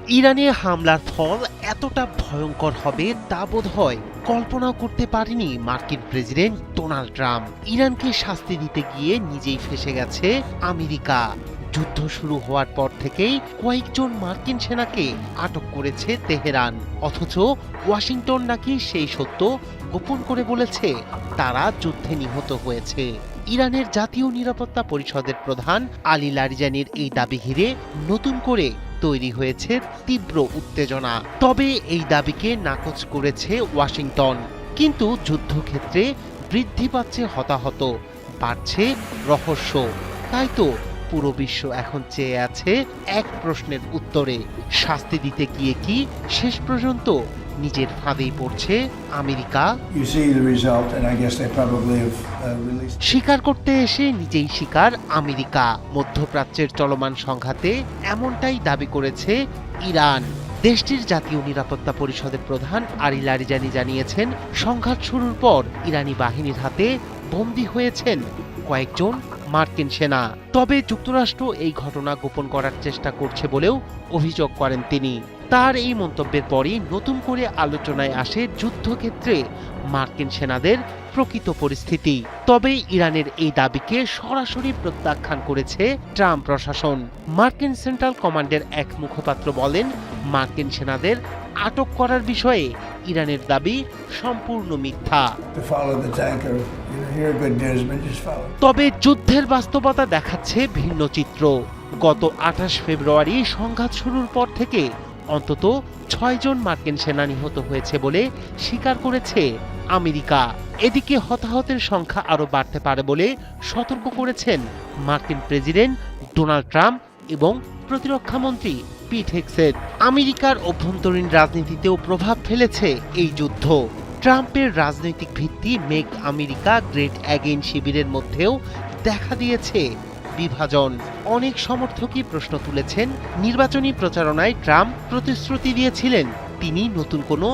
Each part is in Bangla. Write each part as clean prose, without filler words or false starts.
ইরানে হামলার ফল এতটা ভয়ঙ্কর হবে তা বোধহয় কল্পনাও করতে পারেনি মার্কিন প্রেসিডেন্ট ডোনাল্ড ট্রাম্প। ইরানকে শাস্তি দিতে গিয়ে নিজেই ফেঁসে গেছে আমেরিকা। যুদ্ধ শুরু হওয়ার পর থেকেই কয়েকজন মার্কিন সেনাকে আটক করেছে তেহরান, অথচ ওয়াশিংটন নাকি সেই সত্য গোপন করে বলেছে তারা যুদ্ধে নিহত হয়েছে। ইরানের জাতীয় নিরাপত্তা পরিষদের প্রধান আলী লারিজানির এই দাবি ঘিরে নতুন করে তৈরি হয়েছে তীব্র উত্তেজনা। তবে এই দাবিকে নাকচ করেছে ওয়াশিংটন। কিন্তু যুদ্ধক্ষেত্রে বৃদ্ধি পাচ্ছে হতাহত, বাড়ছে রহস্য। তাই তো পুরো বিশ্ব এখন চেয়ে আছে এক প্রশ্নের উত্তরে, শাস্তি দিতে গিয়ে কি শেষ পর্যন্ত নিজের ফাঁদেই পড়ছে আমেরিকা? স্বীকার করতে এসে নিজেই স্বীকার আমেরিকা। মধ্যপ্রাচ্যের চলমান সংঘাতে এমনটাই দাবি করেছে ইরান। দেশটির জাতীয় নিরাপত্তা পরিষদের প্রধান আলী লারিজানি জানিয়েছেন, সংঘাত শুরুর পর ইরানি বাহিনীর হাতে বন্দী হয়েছেন কয়েকজন মার্কিন সেনা। তবে যুক্তরাষ্ট্র এই ঘটনা গোপন করার চেষ্টা করছে বলেও অভিযোগ করেন তিনি। তার এই মন্তব্যের পরই নতুন করে আলোচনায় আসে যুদ্ধক্ষেত্রে মার্কিন সেনাদের প্রকৃত পরিস্থিতি। তবে ইরানের এই দাবিকে সরাসরি প্রত্যাখ্যান করেছে ট্রাম্প প্রশাসন। মার্কিন সেন্ট্রাল কমান্ডের এক মুখপাত্র বলেন, মার্কিন সেনাদের আটক করার বিষয়ে ইরানের দাবি সম্পূর্ণ মিথ্যা। তবে যুদ্ধের বাস্তবতা দেখাচ্ছে ভিন্ন চিত্র। গত 28 ফেব্রুয়ারি সংঘাত শুরুর পর থেকে অন্তত 6 জন মার্কিন সেনা নিহত হয়েছে বলে স্বীকার করেছে আমেরিকা। এদিকে হতাহতের সংখ্যা আরও বাড়তে পারে বলে সতর্ক করেছেন মার্কিন প্রেসিডেন্ট ডোনাল্ড ট্রাম্প এবং প্রতিরক্ষামন্ত্রী পিট হেগসেট। আমেরিকার অভ্যন্তরীণ রাজনীতিতেও প্রভাব ফেলেছে এই যুদ্ধ। ট্রাম্পের রাজনৈতিক ভিত্তি মেক আমেরিকা গ্রেট অ্যাগেইন শিবিরের মধ্যেও দেখা দিয়েছে বিভাজন। অনেক সমর্থকই প্রশ্ন তুলেছেন, নির্বাচনী প্রচারণায় ট্রাম্প প্রতিশ্রুতি দিয়েছিলেন তিনি নতুন কোনো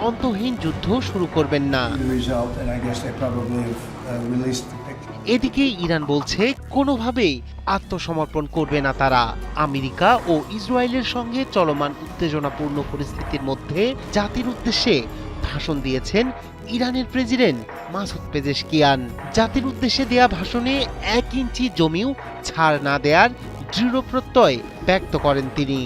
অন্তহীন যুদ্ধ শুরু করবেন না। এদিকে ইরান বলছে কোনোভাবেই আত্মসমর্পণ করবে না তারা। আমেরিকা ও ইসরায়েলের সঙ্গে চলমান উত্তেজনাপূর্ণ পরিস্থিতির মধ্যে জাতির উদ্দেশ্যে ভাষণ দিয়েছেন ইরানের প্রেসিডেন্ট মাসুদ পেজেশকিয়ান। জাতির উদ্দেশ্যে দেয়া ভাষণে 1 ইঞ্চি জমিও ছাড় না দেওয়ার দৃঢ় প্রত্যয় ব্যক্ত করেন তিনি।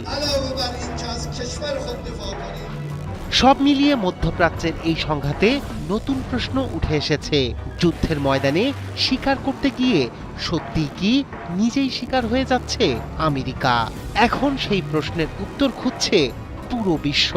সব মিলিয়ে মধ্যপ্রাচ্যের এই সংঘাতে নতুন প্রশ্ন উঠে এসেছে। যুদ্ধের ময়দানে স্বীকার করতে গিয়ে সত্যিই কি নিজেই শিকার হয়ে যাচ্ছে আমেরিকা? এখন সেই প্রশ্নের উত্তর খুঁজছে পুরো বিশ্ব।